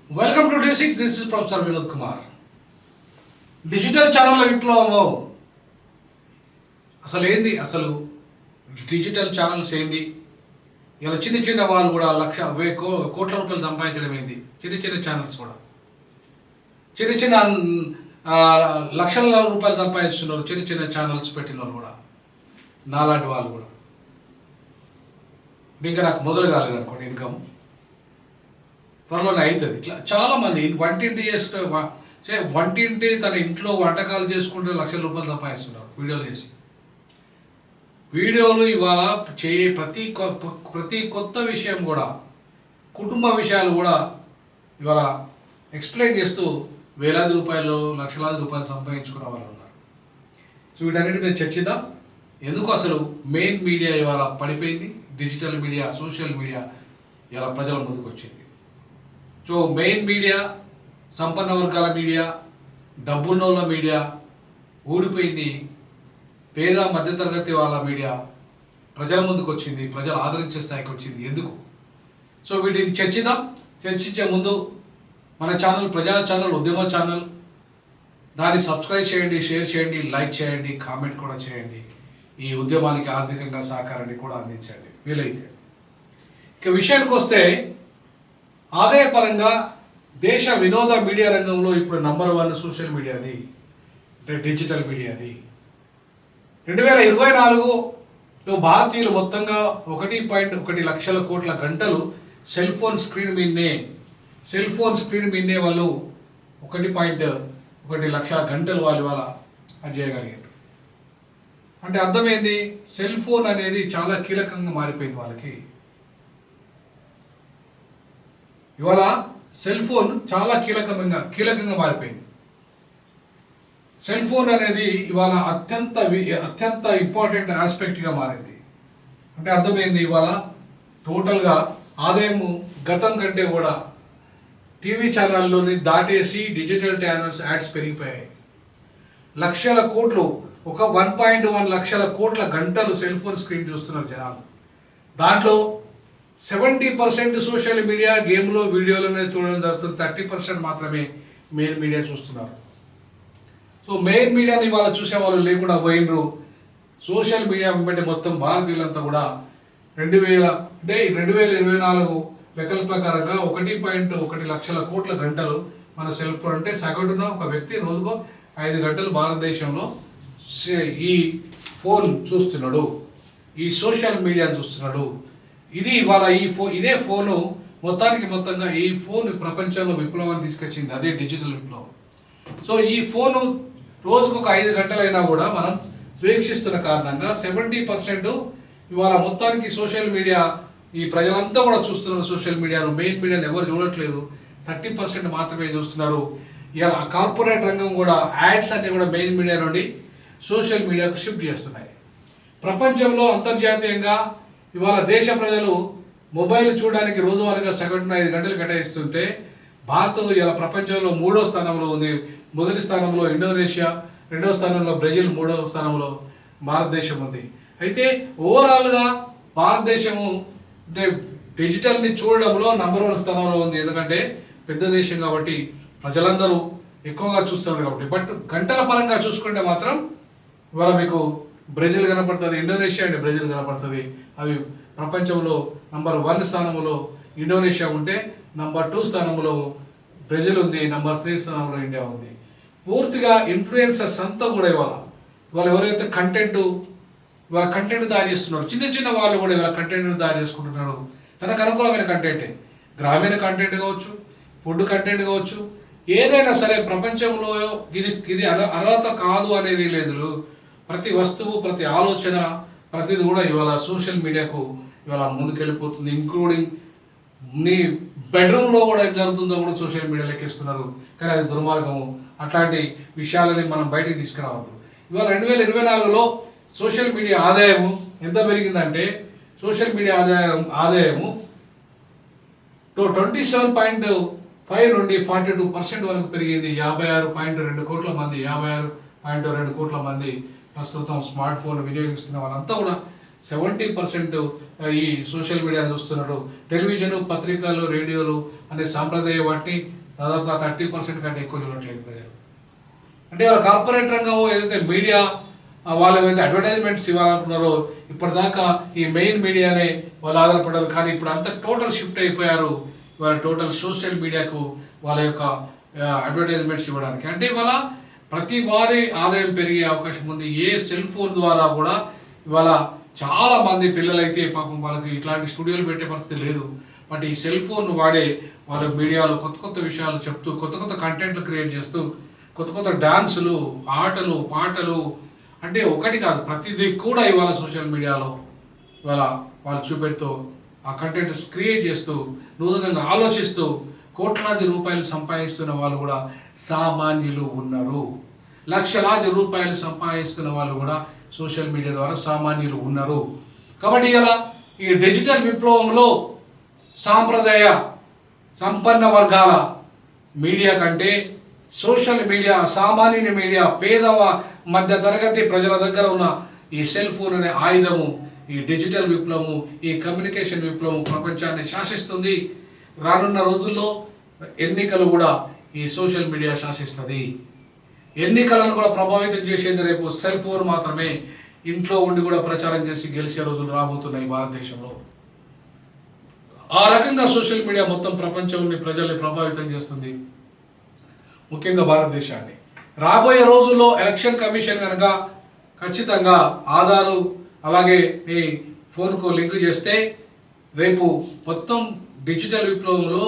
Welcome to D6. This is professor Vinod Kumar. Digital channel విప్లవము అసలు digital channels ఏంది? ఇలా చిన్న చిన్న వాళ్ళు కూడా కోట్ల రూపాయలు సంపాదించడం ఏంది? చిన్న ఛానల్స్ కూడా చిన్న లక్షల రూపాయలు సంపాదిస్తున్నారు. చిన్న ఛానల్స్ పెట్టిన వాళ్ళు కూడా, నాలాంటి వాళ్ళు కూడా. ఇంకా నాకు మొదలు కాలేదనుకోండి ఇన్కమ్, త్వరలోనే అవుతుంది. ఇట్లా చాలామంది వంటింటి తన ఇంట్లో వంటకాలు చేసుకుంటే లక్షల రూపాయలు సంపాదిస్తున్నారు వీడియోలు చేసి. వీడియోలు ఇవాళ ప్రతి కొత్త విషయం కూడా, కుటుంబ విషయాలు కూడా ఇవాళ ఎక్స్ప్లెయిన్ చేస్తూ వేలాది రూపాయలు, లక్షలాది రూపాయలు సంపాదించుకున్న వాళ్ళు ఉన్నారు. సో వీటన్నిటి మీద చర్చిద్దాం. ఎందుకు అసలు మెయిన్ మీడియా ఇవాళ పడిపోయింది, డిజిటల్ మీడియా, సోషల్ మీడియా ఇలా ప్రజల ముందుకు వచ్చింది. సో మెయిన్ మీడియా, సంపన్న వర్గాల మీడియా, డబ్బున్నోళ్ళ మీడియా ఊడిపోయింది. పేద మధ్యతరగతి వాళ్ళ మీడియా ప్రజల ముందుకు వచ్చింది, ప్రజలు ఆదరించే స్థాయికి వచ్చింది. ఎందుకు? సో వీటిని చర్చిద్దాం. చర్చించే ముందు మన ఛానల్ ప్రజా ఛానల్, ఉద్యమ ఛానల్, దాన్ని సబ్స్క్రైబ్ చేయండి, షేర్ చేయండి, లైక్ చేయండి, కామెంట్ కూడా చేయండి. ఈ ఉద్యమానికి ఆర్థికంగా సహకారాన్ని కూడా అందించండి వీలైతే. ఇక విషయానికి వస్తే, ఆదాయపరంగా దేశ వినోద మీడియా రంగంలో ఇప్పుడు నంబర్ 1 సోషల్ మీడియాది, అంటే డిజిటల్ మీడియాది. 2024లో భారతీయులు మొత్తంగా 1.1 లక్షల కోట్ల గంటలు సెల్ ఫోన్ స్క్రీన్ మీదనే వాళ్ళు 1.1 లక్షల గంటలు వాళ్ళు ఇవాళ అది చేయగలిగారు. అంటే అర్థమైంది, సెల్ ఫోన్ అనేది చాలా కీలకంగా మారిపోయింది వాళ్ళకి. ఇవాళ సెల్ ఫోన్ చాలా కీలకంగా మారిపోయింది. సెల్ ఫోన్ అనేది ఇవాళ అత్యంత ఇంపార్టెంట్ ఆస్పెక్ట్గా మారింది. అంటే అర్థమైంది, ఇవాళ టోటల్గా ఆదాయము గతం కంటే కూడా టీవీ ఛానల్లోని దాటేసి డిజిటల్ ఛానల్స్ యాడ్స్ పెరిగిపోయాయి. లక్షల కోట్లు, 1.1 లక్షల కోట్ల గంటలు సెల్ ఫోన్ స్క్రీన్ చూస్తున్నారు జనాలు. దాంట్లో 70% సోషల్ మీడియా, గేమ్లో, వీడియోలోనే చూడడం జరుగుతుంది. 30% మాత్రమే మెయిన్ మీడియా చూస్తున్నారు. సో మెయిన్ మీడియాని ఇవాళ చూసే వాళ్ళు లేకుండా పోయినరు. సోషల్ మీడియా వెంబడి మొత్తం భారతీయులంతా కూడా 2024 లెక్కల ప్రకారంగా 1.1 లక్షల కోట్ల గంటలు మన సెల్ ఫోన్, అంటే సగటున ఒక వ్యక్తి రోజుకో 5 గంటలు భారతదేశంలో ఈ ఫోన్ చూస్తున్నాడు, ఈ సోషల్ మీడియా చూస్తున్నాడు. ఇది ఇవాళ ఇదే ఫోను మొత్తంగా ఈ ఫోన్ ప్రపంచంలో విప్లవాన్ని తీసుకొచ్చింది. అదే డిజిటల్ విప్లవం. సో ఈ ఫోను రోజుకు ఒక 5 గంటలైనా కూడా మనం వీక్షిస్తున్న కారణంగా 70% ఇవాళ మొత్తానికి సోషల్ మీడియా, ఈ ప్రజలంతా కూడా చూస్తున్నారు సోషల్ మీడియాను. మెయిన్ మీడియాను ఎవరు చూడట్లేదు, 30% మాత్రమే చూస్తున్నారు. ఇలా కార్పొరేట్ రంగం కూడా, యాడ్స్ అన్నీ కూడా మెయిన్ మీడియా నుండి సోషల్ మీడియాకు షిఫ్ట్ చేస్తున్నాయి. ప్రపంచంలో అంతర్జాతీయంగా ఇవాళ దేశ ప్రజలు మొబైల్ చూడడానికి రోజువారీగా సగటున 5 గంటలు కేటాయిస్తుంటే, భారత్ ఇలా ప్రపంచంలో 3వ స్థానంలో ఉంది. మొదటి స్థానంలో ఇండోనేషియా, 2వ స్థానంలో బ్రెజిల్, 3వ స్థానంలో భారతదేశం ఉంది. అయితే ఓవరాల్గా భారతదేశము అంటే డిజిటల్ని చూడడంలో నంబర్ 1 స్థానంలో ఉంది. ఎందుకంటే పెద్ద దేశం కాబట్టి ప్రజలందరూ ఎక్కువగా చూస్తున్నారు కాబట్టి. బట్ గంటల పరంగా చూసుకుంటే మాత్రం ఇవాళ మీకు బ్రెజిల్ కనపడుతుంది, ఇండోనేషియా అండ్ బ్రెజిల్ కనపడుతుంది. అవి ప్రపంచంలో నంబర్ 1 స్థానంలో ఇండోనేషియా ఉంటే, నంబర్ 2 స్థానంలో బ్రెజిల్ ఉంది, నంబర్ 3 స్థానంలో ఇండియా ఉంది. పూర్తిగా ఇన్ఫ్లుయెన్సర్స్ అంతా కూడా ఇవాళ ఎవరైతే కంటెంట్ తయారు చేస్తున్నారు, చిన్న వాళ్ళు కూడా ఇవాళ కంటెంట్ తయారు చేసుకుంటున్నారు. తనకు అనుకూలమైన కంటెంటే, గ్రామీణ కంటెంట్ కావచ్చు, ఫుడ్ కంటెంట్ కావచ్చు, ఏదైనా సరే ప్రపంచంలో ఇది అర్హత కాదు అనేది లేదు. ప్రతి వస్తువు, ప్రతి ఆలోచన, ప్రతిది కూడా ఇవాళ సోషల్ మీడియాకు ఇవాళ ముందుకెళ్ళిపోతుంది. ఇంక్లూడింగ్ నీ బెడ్రూమ్లో కూడా ఏం జరుగుతుందో కూడా సోషల్ మీడియా లెక్కిస్తున్నారు. కానీ అది దుర్మార్గము. అట్లాంటి విషయాలని మనం బయటికి తీసుకురావద్దు. ఇవాళ 2024లో సోషల్ మీడియా ఆదాయము ఎంత పెరిగిందంటే, సోషల్ మీడియా ఆదాయము 27.5 నుండి 42% వరకు పెరిగింది. 56.2 కోట్ల మంది ప్రస్తుతం స్మార్ట్ ఫోన్ వినియోగిస్తున్న వాళ్ళంతా కూడా 70% ఈ సోషల్ మీడియాను చూస్తున్నారు. టెలివిజన్, పత్రికలు, రేడియోలు అనే సాంప్రదాయ వాటిని దాదాపుగా 30% కంటే ఎక్కువ చూడట్లేదు ప్రజలు. అంటే వాళ్ళ కార్పొరేట్ రంగం ఏదైతే మీడియా వాళ్ళు ఏదైతే అడ్వర్టైజ్మెంట్స్ ఇవ్వాలనుకున్నారో ఇప్పటిదాకా ఈ మెయిన్ మీడియానే వాళ్ళు ఆధారపడ్డారు. కానీ ఇప్పుడు అంతా టోటల్ షిఫ్ట్ అయిపోయారు. ఇవాళ టోటల్ సోషల్ మీడియాకు వాళ్ళ యొక్క అడ్వర్టైజ్మెంట్స్ ఇవ్వడానికి. అంటే ఇవాళ ప్రతి వారి ఆదాయం పెరిగే అవకాశం ఉంది. ఏ సెల్ ఫోన్ ద్వారా కూడా ఇవాళ చాలా మంది పిల్లలైతే పాపం వాళ్ళకి ఇట్లాంటి స్టూడియోలు పెట్టే పరిస్థితి లేదు. బట్ ఈ సెల్ ఫోన్ వాడే వాళ్ళ మీడియాలో కొత్త కొత్త విషయాలు చెప్తూ కొత్త కొత్త కంటెంట్లు క్రియేట్ చేస్తూ కొత్త కొత్త డాన్సులు, ఆటలు, పాటలు, అంటే ఒకటి కాదు ప్రతిదీ కూడా ఇవాళ సోషల్ మీడియాలో ఇవాళ వాళ్ళు చూపెడుతూ ఆ కంటెంట్ క్రియేట్ చేస్తూ నూతనంగా ఆలోచిస్తూ కోట్లాది రూపాయలు సంపాదిస్తున్న వాళ్ళు కూడా సామాన్యులు ఉన్నారు. లక్షలాది రూపాయలు సంపాదిస్తున్న వాళ్ళు కూడా సోషల్ మీడియా ద్వారా సామాన్యులు ఉన్నారు. కాబట్టి ఇలా ఈ డిజిటల్ విప్లవంలో సాంప్రదాయ సంపన్న వర్గాల మీడియా కంటే సోషల్ మీడియా, సామాన్యుని మీడియా, పేదవ మధ్య తరగతి ప్రజల దగ్గర ఉన్న ఈ సెల్ ఫోన్ అనే ఆయుధము, ఈ డిజిటల్ విప్లవము, ఈ కమ్యూనికేషన్ విప్లవం ప్రపంచాన్ని శాసిస్తుంది. రానున్న రోజుల్లో ఎన్నికలు కూడా ఈ సోషల్ మీడియా శాసిస్తుంది. ఎన్నికలను కూడా ప్రభావితం చేసేది రేపు సెల్ ఫోన్ మాత్రమే. ఇంట్లో ఉండి కూడా ప్రచారం చేసి గెలిచే రోజులు రాబోతున్నాయి భారతదేశంలో. ఆ రకంగా సోషల్ మీడియా మొత్తం ప్రపంచంలోని ప్రజల్ని ప్రభావితం చేస్తుంది, ముఖ్యంగా భారతదేశాన్ని. రాబోయే రోజుల్లో ఎలక్షన్ కమిషన్ కనుక ఖచ్చితంగా ఆధారు అలాగే మీ ఫోన్కు లింక్ చేస్తే రేపు మొత్తం డిజిటల్ విప్లవంలో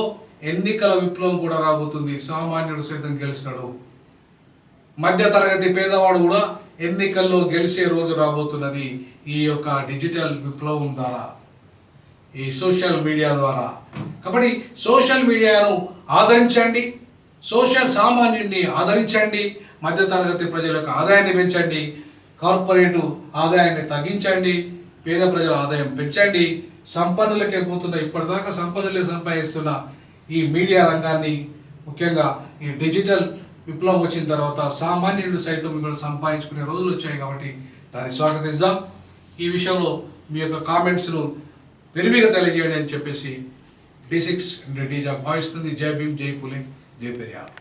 ఎన్నికల విప్లవం కూడా రాబోతుంది. సామాన్యుడు సైతం గెలుస్తాడు. మధ్య తరగతి పేదవాడు కూడా ఎన్నికల్లో గెలిచే రోజు రాబోతున్నది ఈ యొక్క డిజిటల్ విప్లవం ద్వారా, ఈ సోషల్ మీడియా ద్వారా. కాబట్టి సోషల్ మీడియాను ఆదరించండి, సామాన్యుడిని ఆదరించండి, మధ్యతరగతి ప్రజల యొక్క ఆదాయాన్ని పెంచండి, కార్పొరేటు ఆదాయాన్ని తగ్గించండి, పేద ప్రజల ఆదాయం పెంచండి. సంపన్నులకే పోతున్న ఇప్పటిదాకా సంపన్నులే సంపాదిస్తున్న ఈ మీడియా రంగాన్ని, ముఖ్యంగా ఈ డిజిటల్ విప్లవం వచ్చిన తర్వాత సామాన్యుడు సైతం కూడా సంపాదించుకునే రోజులు వచ్చాయి. కాబట్టి దాన్ని స్వాగతిద్దాం. ఈ విషయంలో మీ యొక్క కామెంట్స్ను విరివిగా తెలియజేయండి అని చెప్పేసి D6 భావిస్తుంది. జై భీమ్, జై పులే, జై పెరియార్.